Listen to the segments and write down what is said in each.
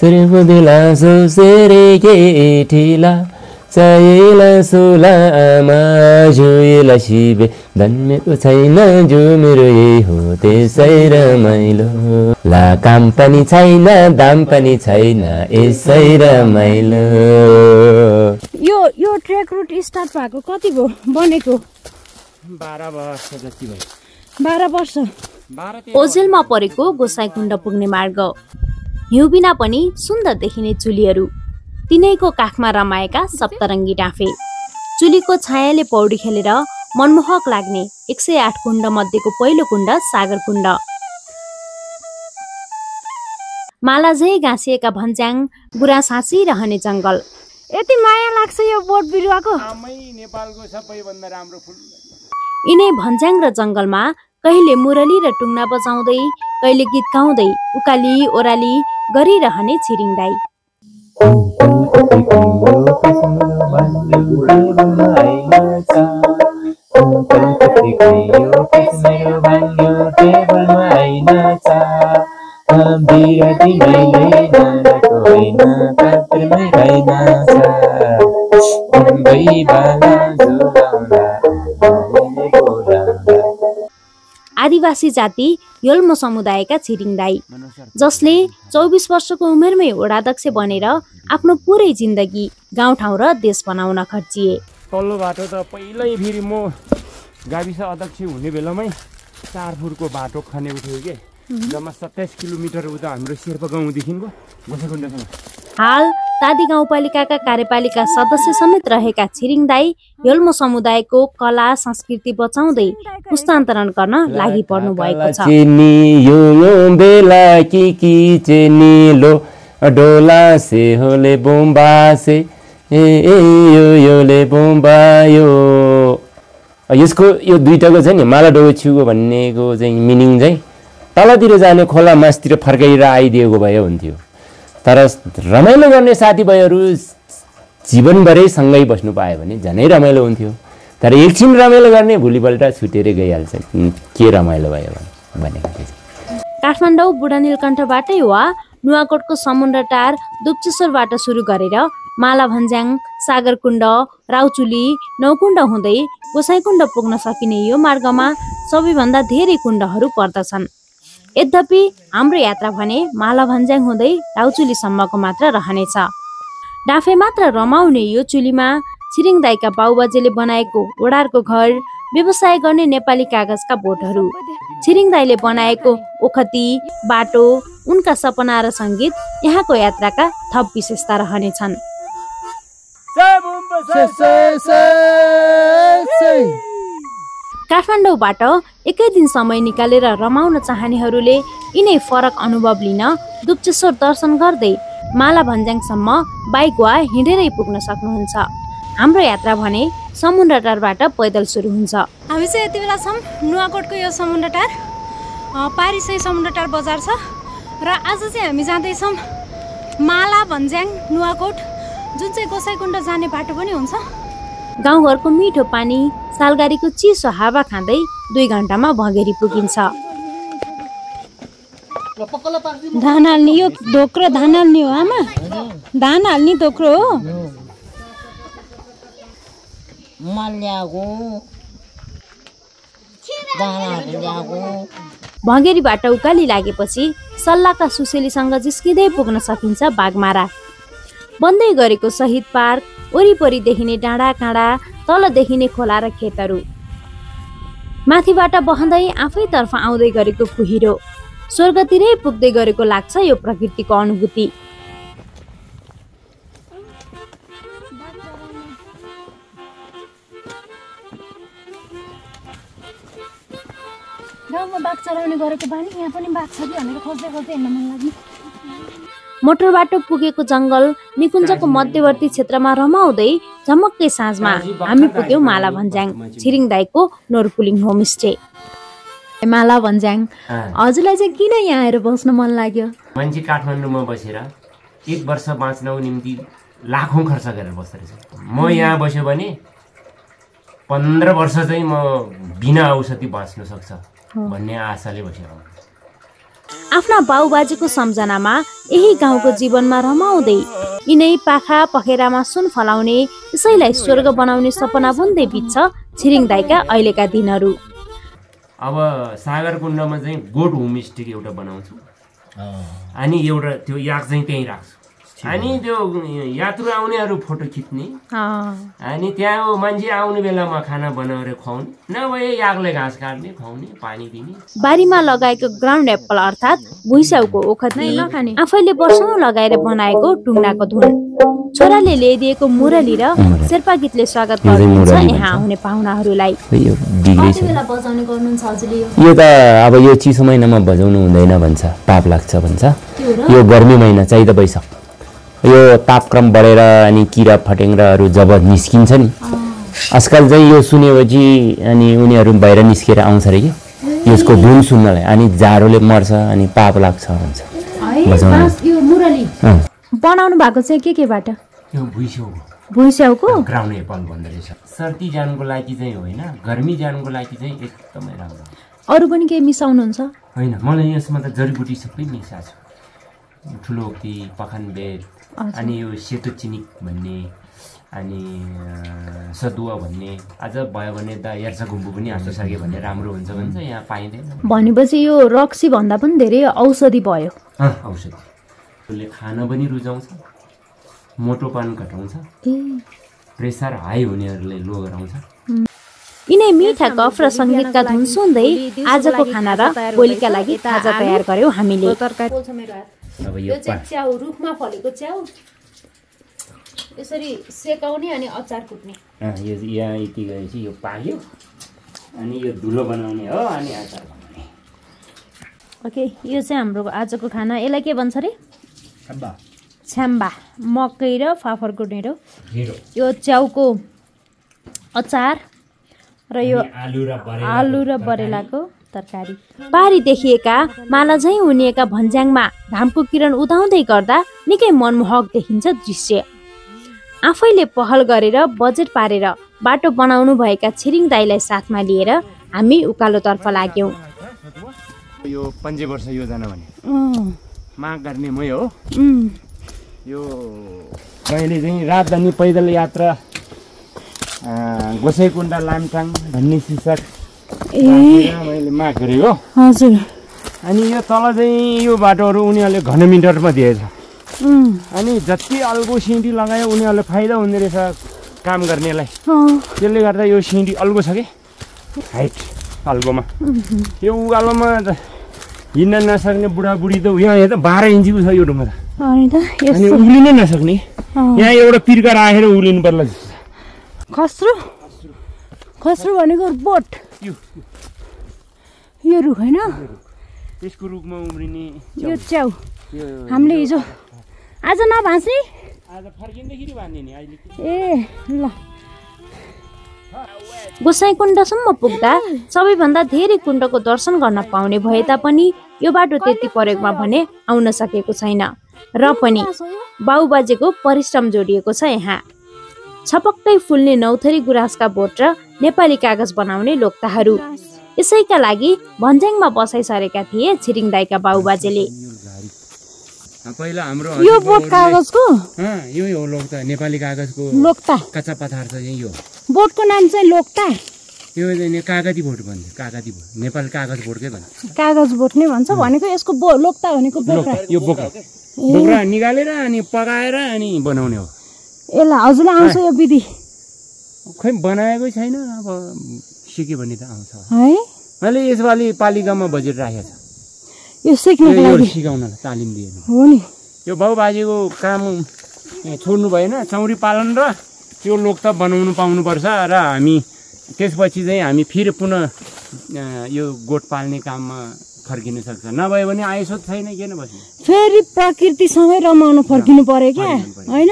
सिर्फुदिला सुसेरे के ठिला चाहिला सुलामा जुइला शिबे धन्मेको छैन जो मेरो यही हो त्यसै रमाइलो ला काम पनि छैन दाम पनि छैन यसै रमाइलो। यो ट्रेक रुट स्टार्ट भएको कति भयो बनेको? 12 वर्ष जति भयो। 12 वर्ष। ओझेलमा परेको गोसाइकुण्ड पुग्ने मार्ग, हिउँ बिना पनि सुन्दर देखिने चुलीहरू, तिनैको काखमा रमाएका सप्तरङ्गी डाँफे, चुलीको छायाले पौडी खेलेर मनमोहक लाग्ने 108 कुण्ड मध्येको पहिलो कुण्ड सागर कुण्ड, मालाझै गाँसिएका भन्ज्याङ गुराँस हाँसिरहने जङ्गल। यति माया लाग्छ यो बोट बिरुवाको। नेपालको सबैभन्दा राम्रो फुल। यिनै भन्ज्याङ र जङ्गलमा कहिले मुरली र टुङ्ना बजाउँदै, कहिले गीत गाउँदै उकाली ओराली गरिरहने छिरिङ दाई। आदिवासी जाति योल्मो समुदायका छिरिङ दाई, जसले 24 वर्षको उमेरमै वडाध्यक्ष बनेर आफ्नो पुरै जिन्दगी गाउँठाउँ र देश बनाउन खर्चिए। तल्लो बाटो त पहिल्यै फेरि म गाविस अध्यक्ष हुने बेलामै 4 फुटको बाटो खनेको थियो के, जम्मा 27 किलोमिटर उता हाम्रो शेर्पा गाउँदेखिको गोसाइकुण्डसम्म। हाल तादी गाउँपालिकाका कार्यपालिका सदस्य समेत रहेका छिरिङ दाई योल्मो समुदायको कला संस्कृति बचाउँदै पुस्तान्तरण गर्न लागि पर्नु भएको छ। डोला से होले बोम्बा से योले बोम्बा यो यसको यो दुईटाको चाहिँ नि माला डोबे छुको भन्नेको चाहिँ मिनिङ चाहिँ तलतिर जाने खोला मासतिर फर्काइएर आइदिएको भए हुन्थ्यो। तर रमाइलो गर्ने साथीभाइहरू जीवनभरै सँगै बस्नु पायो भने झनै रमाइलो हुन्थ्यो। तर एकछिन रमाइलो गर्ने भोलिपल्ट छुटेरै गइहाल्छ, के रमाइलो भयो भनेको थिएँ। काठमाडौँ बुढानीलकण्ठबाटै वा नुवाकोटको समुद्र टार दुप्चेश्वरबाट सुरु गरेर माला भन्ज्याङ, सागरकुण्ड, राउचुली, नौकुण्ड हुँदै गोसाइकुण्ड पुग्न सकिने यो मार्गमा सबैभन्दा धेरै कुण्डहरू पर्दछन्। यद्यपि हाम्रो यात्रा भने माला भन्ज्याङ हुँदै राउचुलीसम्मको मात्र रहनेछ। डाँफे मात्र रमाउने यो चुलीमा छिरिङ दाइका बाउबाजेले बनाएको ओडारको घर, व्यवसाय गर्ने नेपाली कागजका बोटहरू, छिरिङ दाइले बनाएको ओखती, बाटो, उनका सपना र सङ्गीत यहाँको यात्राका थप विशेषता रहनेछन्। काठमाडौँबाट एकै दिन समय निकालेर रमाउन चाहनेहरूले यिनै फरक अनुभव लिन दुप्चेश्वर दर्शन गर्दै माला भन्ज्याङसम्म बाइक वा हिँडेरै पुग्न सक्नुहुन्छ। हाम्रो यात्रा भने समुद्र टारबाट पैदल सुरु हुन्छ। हामी चाहिँ यति बेला छौँ नुवाकोटको यो समुद्र टार, पारिसै समुद्र टार बजार छ र आज चाहिँ हामी जाँदैछौँ माला भन्ज्याङ नुवाकोट, जुन चाहिँ गोसाइकुण्ड जाने बाटो पनि हुन्छ। गाउँघरको मिठो पानी, सालगारीको चिसो हावा खाँदै 2 घण्टामा भँगेरी पुगिन्छ। धान हाल्ने यो धोक्रो, धान हाल्ने हो आमा, धान हाल्ने धोक्रो हो। भँगेरीबाट उकाली लागेपछि सल्लाहका सुसेलीसँग जिस्किँदै पुग्न सकिन्छ बागमारा। बन्दै गरेको शहीद पार्क, वरिपरि देखिने डाँडा काँडा, तल देखिने खोला र खेतहरू, माथिबाट बहँदै आफैतर्फ आउँदै गरेको कुहिरो, स्वर्गतिरै पुग्दै गरेको लाग्छ यो प्रकृतिको अनुभूति। गाउँमा बाघ चराउने गरेको बानी, यहाँ पनि बाघ छ कि भनेर खोज्दै खोज्दै हिँड्न मन लाग्ने। मोटर बाटो पुगेको जङ्गल निकुञ्जको मध्यवर्ती क्षेत्रमा रमाउँदै झमक्कै साँझमा हामी पुग्यौँ माला भन्ज्याङ, छिरिङ दाइको नोरपुलिङ होमस्टे। माला भन्ज्याङ, हजुरलाई चाहिँ किन यहाँ आएर बस्न मन लाग्यो? मान्छे काठमाडौँमा बसेर 1 वर्ष बाँच्नको निम्ति लाखौँ खर्च गरेर बस्दो रहेछ। म यहाँ बस्यो भने 15 वर्ष चाहिँ म बिना औषधि बाँच्न सक्छ भन्ने आशाले बसेको। आफ्ना बाउबाजेको सम्झनामा यही गाउँको जीवनमा रमाउँदै यिनै पाखा पखेरामा सुन फलाउने यसैलाई स्वर्ग बनाउने सपना बुन्दै बित्छ छिरिङ दाइका अहिलेका दिनहरू। अब सागरकुण्डमा चाहिँ गोठ होमस्टे एउटा बनाउँछु अनि एउटा त्यो याक चाहिँ त्यहीँ राख्छु अनि त्यो यात्रु आउनेहरू फोटो खिच्ने अनि त्यहाँ मान्छे आउने बेलामा खाना बनाएर खुवाउने नभए याकले घाँस काट्ने खुवाउने पानी दिने। बारीमा लगाएको ग्राउन्ड एप्पल अर्थात् भुइँस्याउको ओखती आफैले वर्षौं लगाएर बनाएको टुङ्नाको धुन छोराले ल्याइदिएको मुरली र शेर्पा गीतले स्वागत गर्नुहुन्छ यहाँ आउने पाहुनाहरूलाई। यो त अब यो चिसो महिनामा बजाउनु हुँदैन भन्छ, पाप लाग्छ भन्छ। यो गर्मी महिना चाहिँ त वैशाख यो तापक्रम बढेर अनि किरा फटेङ्ग्राहरू जब निस्किन्छ नि आजकल चाहिँ यो सुनेपछि अनि उनीहरू बाहिर निस्केर आउँछ अरे कि यसको धुन सुन्नलाई अनि जाडोले मर्छ अनि पाप लाग्छ भन्छ। यो मुरली बनाउनु भएको चाहिँ केबाट? यो भुइँस्याउको ग्राउन्ड एप्पल भन्दो रहेछ। सर्दी जानुको लागि चाहिँ होइन, गर्मी जानुको लागि चाहिँ एकदमै राम्रो। अरू पनि केही मिसाउनुहुन्छ? होइन, मलाई यसमा त जडीबुटी सबै मिसाएको छु। ठुलो ओक्ती, पखानबेत अनि यो सेतो चिनिक भन्ने अनि सदुवा भन्ने अझ भयो भने त हेर्छ गुम्बु पनि हालिसक्यो भने राम्रो हुन्छ भन्छ, यहाँ पाइँदैन। भनेपछि यो रक्सी भन्दा पनि धेरै औषधि भयो। औषधि यसले खाना पनि रुचाउँछ, मोटोपन घटाउँछ, प्रेसर हाई हुनेहरूले लो गराउँछ। यिनै मिठा गफ र सङ्गीतका धुन सुन्दै आजको खाना र भोलिका लागि ताजा तयार गर्यौँ हामीले। अब यो च्याउ रुखमा फलेको च्याउ यसरी सेकाउने अनि अचार कुट्ने। यो यहाँ यति गएपछि यो पाक्यो अनि यो धुलो बनाउने हो अनि अचार बनाउने। ओके, यो चाहिँ हाम्रो आजको खाना। यसलाई के भन्छ अरे? छ्याम्बा। मकै र फाफरको ढेँडो, यो च्याउको अचार र यो आलु र बरेलाको तरकारी। पारी देखिएका माला झैँ उनिएका भन्ज्याङमा घामको किरण उदाउँदै गर्दा निकै मनमोहक देखिन्छ दृश्य। आफैले पहल गरेर बजेट पारेर बाटो बनाउनु भएका छिरिङ दाइलाई साथमा लिएर हामी उकालोतर्फ लाग्यौँ। यो 5 वर्ष योजना भने माग गर्ने मै हो। यो मैले चाहिँ राजधानी पैदल यात्रा गोसाइकुण्ड लामटाङ भन्ने शीर्षक मैले माग गरेको। हजुर। अनि यो तल चाहिँ यो बाटोहरू उनीहरूले घनमिटरमा दिएछ। अनि जति अल्गो सिँढी लगायो उनीहरूले फाइदा हुँदो रहेछ काम गर्नेलाई। त्यसले गर्दा यो सिँढी अल्गो छ कि हाइट अल्गोमा। यो उकालोमा हिँड्न नसक्ने बुढाबुढी त यहाँ त 12 इन्चीको छ यो ढुङ्गा त। अनि उक्लिनै नसक्ने यहाँ एउटा पिर्का राखेर उक्लिनु पर्ला। खस्रो खस्रो भनेको बोट, यो रुख होइन? त्यसको रुखमा उम्रिने यो च्याउ हामीले हिजो आज नभाँच्ने, आज फर्किँदाखेरि भान्ने नि अहिले। ए ल, गोसाइकुण्डसम्म पुग्दा सबैभन्दा धेरै कुण्डको दर्शन गर्न पाउने भए तापनि यो बाटो त्यति प्रयोगमा भने आउन सकेको छैन। र पनि बाउबाजेको परिश्रम जोडिएको छ यहाँ। छपक्कै फुल्ने नौथरी गुराँसका बोट र नेपाली कागज बनाउने लोक्ताहरू। यसैका लागि भन्ज्याङमा बसाइ सरेका थिए छिरिङ दाइका बाउबाजेले। पहिला हाम्रो यो बोट कागजको यो हो लोक्ता, नेपाली कागजको लोक्ता कच्चा पदार्थ चाहिँ यो। बोटको नाम चाहिँ लोक्ता। यो चाहिँ कागती बोट भन्छ, कागती बोट नेपाल कागज बोटकै भन्छ। कागज बोट नै भन्छ भनेको यसको लोक्ता भनेको बोक्रा। यो बोक्रा निकालेर अनि पकाएर अनि बनाउने हो। यसलाई हजुरलाई आउँछ यो विधि? खै बनाएकै छैन, अब सिक्यो भने त आउँछ है। मैले यसपालि पालिकामा बजेट राखेको छ यो सिक्नको लागि, सिकाउनलाई तालिम दिएको हो नि। यो बाउबाजेको काम छोड्नु भएन, चौरी पालन र त्यो लोक्ता बनाउनु पाउनुपर्छ। र हामी त्यसपछि चाहिँ हामी फेरि पुनः यो गोठ पाल्ने काममा फर्किनु सक्छ। नभए भने आयसो छैन, किन बस्नु? फेरि प्रकृतिसँगै रमाउनु फर्किनु पर्यो क्या, होइन?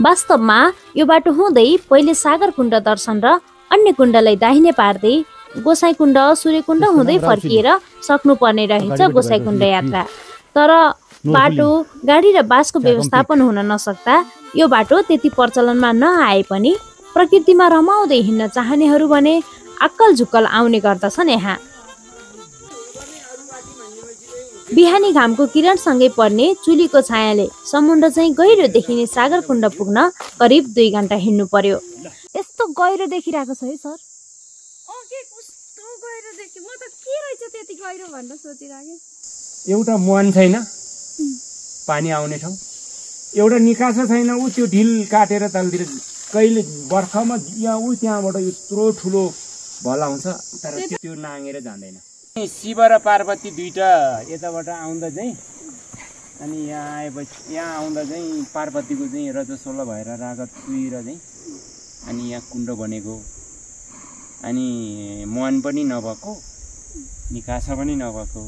वास्तवमा यो बाटो हुँदै पहिले सागरकुण्ड दर्शन र अन्य कुण्डलाई दाहिने पार्दै गोसाइकुण्ड सूर्यकुण्ड हुँदै फर्किएर सक्नुपर्ने रहेछ गोसाइकुण्ड यात्रा। तर बाटो, गाडी र बासको व्यवस्थापन हुन नसक्दा यो बाटो त्यति प्रचलनमा नआए पनि प्रकृतिमा रमाउँदै हिँड्न चाहनेहरू भने अक्कल झुक्कल आउने गर्दछन् यहाँ। बिहानी घामको किरणसँगै पर्ने चुलीको छायाले समुद्र चाहिँ गहिरो देखिने सागरकुण्ड पुग्न करिब 2 घण्टा हिँड्नु पर्यो। यस्तो गहिरो देखिरहेको छ है सर। कस्तो गहिरो देखि म त के रहेछ त्यति गहिरो भनेर सोचिरहेको। एउटा मुहान छैन पानी आउने ठाउँ, एउटा निकासा छैन, ऊ त्यो ढिल काटेर तलतिर कहिले बर्खामा यहाँ ऊ त्यहाँबाट यत्रो ठुलो भल आउँछ तर त्यो नाङ्गेर जाँदैन। शिव र पार्वती दुईटा यताबाट आउँदा चाहिँ अनि यहाँ आएपछि यहाँ आउँदा चाहिँ पार्वतीको चाहिँ रजस्वला भएर रागत चुइर चाहिँ अनि यहाँ कुण्ड बनेको, अनि मुहान पनि नभएको निकासा पनि नभएको,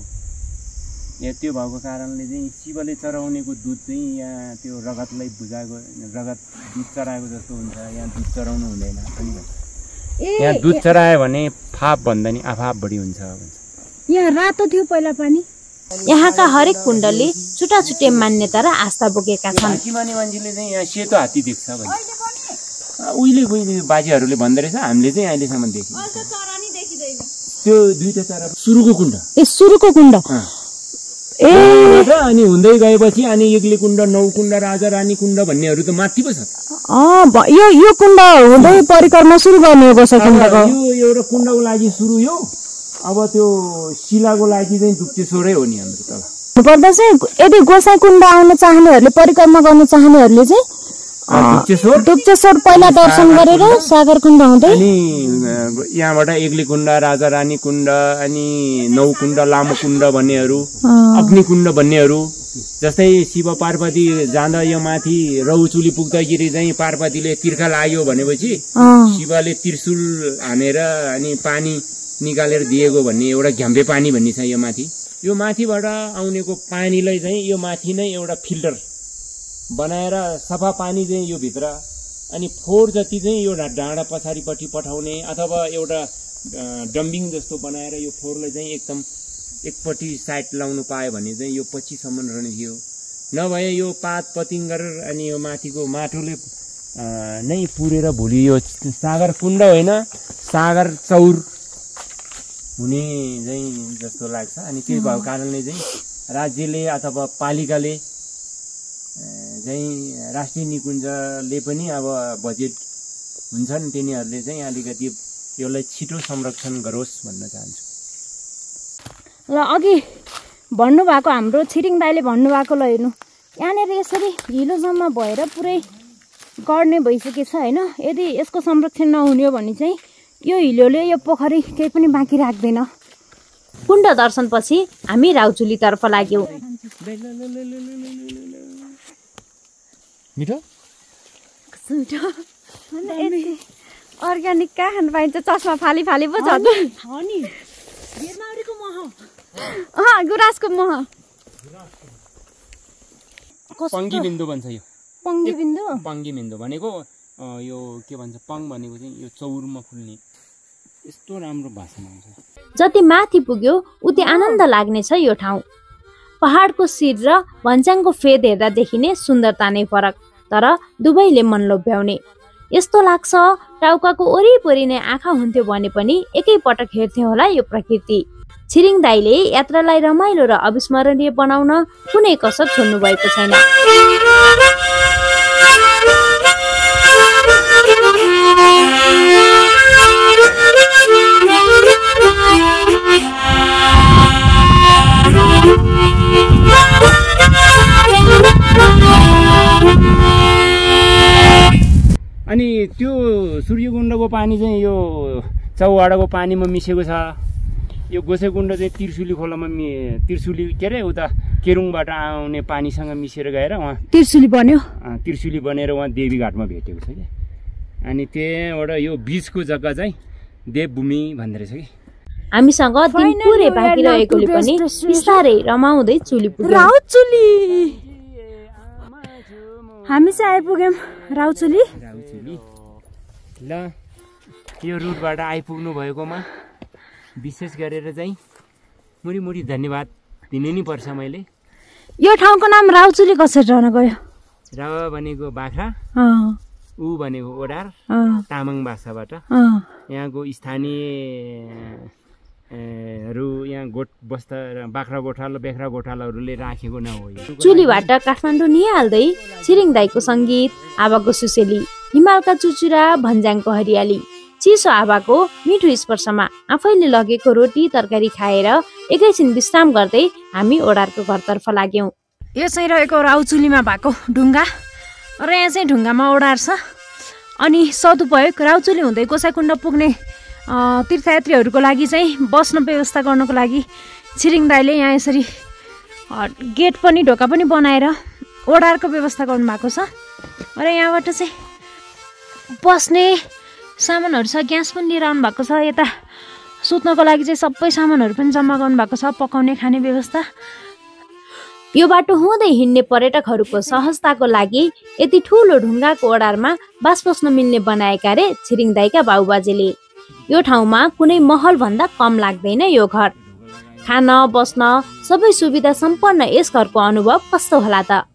त्यो भएको कारणले चाहिँ शिवले चराउनेको दुध चाहिँ यहाँ त्यो रगतलाई बुझाएको, रगत दुध चराएको जस्तो हुन्छ। यहाँ दुध चराउनु हुँदैन पनि भन्छ। यहाँ दुध चरायो भने फाप भन्दा नि आफाप बढी हुन्छ भन्छ। यहाँ रातो थियो पहिला पानी। यहाँका हरेक कुण्डले छुट्टा छुट्टै मान्यता र आस्था बोकेका छन्। हात्ती माने मान्छेले चाहिँ यहाँ सेतो हात्ती देख्छ भन्छ। उहिले बाजेहरूले भन्दो रहेछ, हामीले चाहिँ अहिलेसम्म देख्यौँ। त्यो दुईटा चरा सुरुको कुण्ड, सुरुको कुण्ड अनि हुँदै गएपछि अनि एक्लै कुण्ड, नौ कुण्ड, राजा रानी कुण्ड भन्नेहरू त माथि पो छ। यो कुण्ड हुँदै परिक्रमा सुरु गर्ने गोसाइकुण्डको। यो एउटा कुण्डको लागि सुरु यो, अब त्यो शिलाको लागि चाहिँ दुप्चेश्वरै हो नि हाम्रो तल। पर्दा चाहिँ यदि गोसाइकुण्ड आउन चाहनेहरूले परिक्रमा गर्न चाहनेहरूले चाहिँ दुप्चेश्वर पहिला दर्शन गरेर सागरकुण्ड हुँदै अनि यहाँबाट एक्लै कुण्ड, राजा रानी कुण्ड, अनि नौ कुण्ड, लामो कुण्ड भन्नेहरू, अग्निकुण्ड भन्नेहरू। जस्तै शिव पार्वती जाँदा यो माथि रौचुली पुग्दाखेरि चाहिँ पार्वतीले तिर्खा लाग्यो भनेपछि शिवले त्रिशूल हानेर अनि पानी निकालेर दिएको भन्ने एउटा घ्याम्बे पानी भन्ने छ यो माथि। यो माथिबाट आउनेको पानीलाई चाहिँ यो माथि नै एउटा फिल्टर बनाएर सफा पानी चाहिँ यो भित्र, अनि फोहोर जति चाहिँ यो डाँडा पछाडिपट्टि पठाउने अथवा एउटा डम्बिङ जस्तो बनाएर यो फोहोरलाई चाहिँ एकदम एकपट्टि साइड लाउनु पायो भने चाहिँ यो पछिसम्म रहने थियो। नभए यो पात पतिङ्गर अनि यो माथिको माटोले नै पुरेर भोलि यो सागर कुण्ड होइन सागर चौर हुने चाहिँ जस्तो लाग्छ। अनि त्यो भएको कारणले चाहिँ राज्यले अथवा पालिकाले चाहिँ राष्ट्रिय निकुञ्जले पनि अब बजेट हुन्छन् तिनीहरूले चाहिँ अलिकति यसलाई छिटो संरक्षण गरोस् भन्न चाहन्छु। ल अघि भन्नुभएको हाम्रो छिरिङ दाइले भन्नुभएको ल हेर्नु, यहाँनिर यसरी हिलो जम्मा भएर पुरै गर्ने भइसकेछ होइन। यदि यसको संरक्षण नहुने हो भने चाहिँ यो हिलोले यो पोखरी केही पनि बाँकी राख्दैन। कुण्ड दर्शनपछि हामी राउचुलीतर्फ लाग्यौँ। मिठो अर्ग्यानिक कहाँ खानु पाइन्छ, चस्मा फाली फाली पो छ नि। गुराँसको मह पङ्गी बिन्दु भन्छ यो। पङ्गी बिन्दु, पङ्गी बिन्दु भनेको यो के भन्छ, पङ भनेको चाहिँ यो चौरमा फुल्ने यस्तो राम्रो भाषामा हुन्छ। जति माथि पुग्यो उति आनन्द लाग्नेछ यो ठाउँ। पहाडको शिर र भन्ज्याङको फेद हेर्दा देखिने सुन्दरता नै फरक, तर दुवैले मन लोभ्याउने। यस्तो लाग्छ टाउकाको वरिपरि नै आँखा हुन्थ्यो भने पनि एकैपटक हेर्थ्यो होला यो प्रकृति। छिरिङ दाइले यात्रालाई रमाइलो र अविस्मरणीय बनाउन कुनै कसर छोड्नु भएको छैन। अनि त्यो सूर्यकुण्डको पानी चाहिँ यो चौवाडाको पानीमा मिसेको छ। यो गोसाइकुण्ड चाहिँ त्रिशुली खोलामा त्रिशुली के अरे उता केरुङबाट आउने पानीसँग मिसेर गएर उहाँ त्रिशुली बन्यो। त्रिशुली बनेर उहाँ देवीघाटमा भेटेको छ कि। अनि त्यहाँबाट यो बिचको जग्गा चाहिँ देवभूमि भन्दो रहेछ कि। हामीसँग दिन पुरै बाँकी रहेकोले पनि बिस्तारै रमाउँदै चुली पुग्यौँ। राउचुली हामी चाहिँ आइपुग्यौँ राउचुली। ल यो रुटबाट आइपुग्नु भएकोमा विशेष गरेर चाहिँ मुरी धन्यवाद दिनु नि पर्छ मैले। यो ठाउँको नाम राउचुली कसरी रहन गयो? र भनेको बाख्रा, ऊ भनेको ओडार, तामाङ भाषाबाट यहाँको स्थानीय यहाँ गोठ बस्ता बाख्रा गोठालो बेख्रा गोठालोहरूले राखेको नहो। चुलीबाट काठमाडौँ निहाल्दै छिरिङ दाईको सङ्गीत, हावाको सुसेली, हिमालका चुचुरा, भन्ज्याङको हरियाली, चिसो हावाको मिठो स्पर्शमा आफैले लगेको रोटी तरकारी खाएर एकैछिन विश्राम गर्दै हामी ओडारको घरतर्फ लाग्यौँ। यो चाहिँ रहेको राउचुलीमा भएको ढुङ्गा र यहाँ चाहिँ ढुङ्गामा ओडार छ। अनि सदुपयोग राउचुली हुँदै गोसाइकुण्ड पुग्ने तीर्थयात्रीहरूको लागि चाहिँ बस्न व्यवस्था गर्नको लागि छिरिङ दाईले यहाँ यसरी गेट पनि ढोका पनि बनाएर ओडारको व्यवस्था गर्नुभएको छ। र यहाँबाट चाहिँ बस्ने सामानहरू छ, ग्यास पनि लिएर आउनु भएको छ। यता सुत्नको लागि चाहिँ सबै सामानहरू पनि जम्मा गर्नुभएको छ, पकाउने खाने व्यवस्था। यो बाटो हुँदै हिँड्ने पर्यटकहरूको सहजताको लागि यति ठुलो ढुङ्गाको ओडारमा बास बस्न मिल्ने बनाएका रे छिरिङ दाईका बाबुबाजेले। यो ठाउँमा कुनै महल भन्दा कम लाग्दैन यो घर। खान बस्न सबै सुविधा सम्पन्न यस घरको अनुभव कस्तो होला त?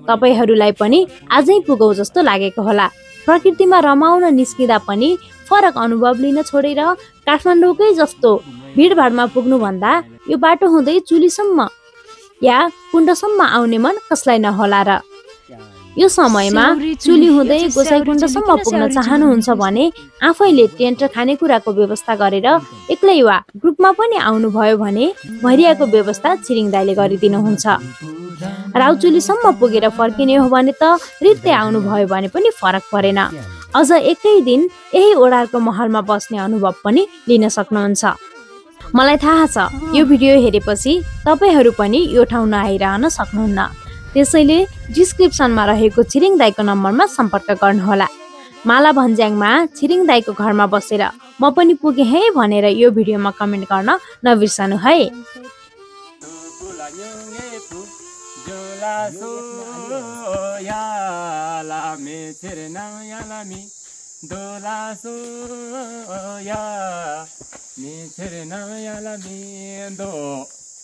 तपाईहरूलाई पनि आजै पुगौ जस्तो लागेको होला। प्रकृतिमा रमाउन निस्किँदा पनि फरक अनुभव लिन छोडेर काठमाडौँकै जस्तो भिडभाडमा पुग्नुभन्दा यो बाटो हुँदै चुलीसम्म या कुण्डसम्म आउने मन कसलाई नहोला र? यो समयमा चुली हुँदै गोसाइकुण्डसम्म पुग्न चाहनुहुन्छ भने आफैले टेन्ट र खानेकुराको व्यवस्था गरेर एक्लै वा ग्रुपमा पनि आउनुभयो भने भरियाको व्यवस्था छिरिङ दाईले गरिदिनुहुन्छ। राउचुलीसम्म पुगेर फर्किने हो भने त रित्तै आउनुभयो भने पनि फरक परेन। अझ एकै दिन यही ओडारको महलमा बस्ने अनुभव पनि लिन सक्नुहुन्छ। मलाई थाहा छ यो भिडियो हेरेपछि तपाईहरू पनि यो ठाउँ नआइरहन सक्नुहुन्न। त्यसैले डिस्क्रिप्सनमा रहेको छिरिङ दाईको नम्बरमा सम्पर्क गर्नुहोला। माला भन्ज्याङमा छिरिङ दाईको घरमा बसेर म पनि पुगेँ है भनेर यो भिडियोमा कमेन्ट गर्न नबिर्सनु है। दोला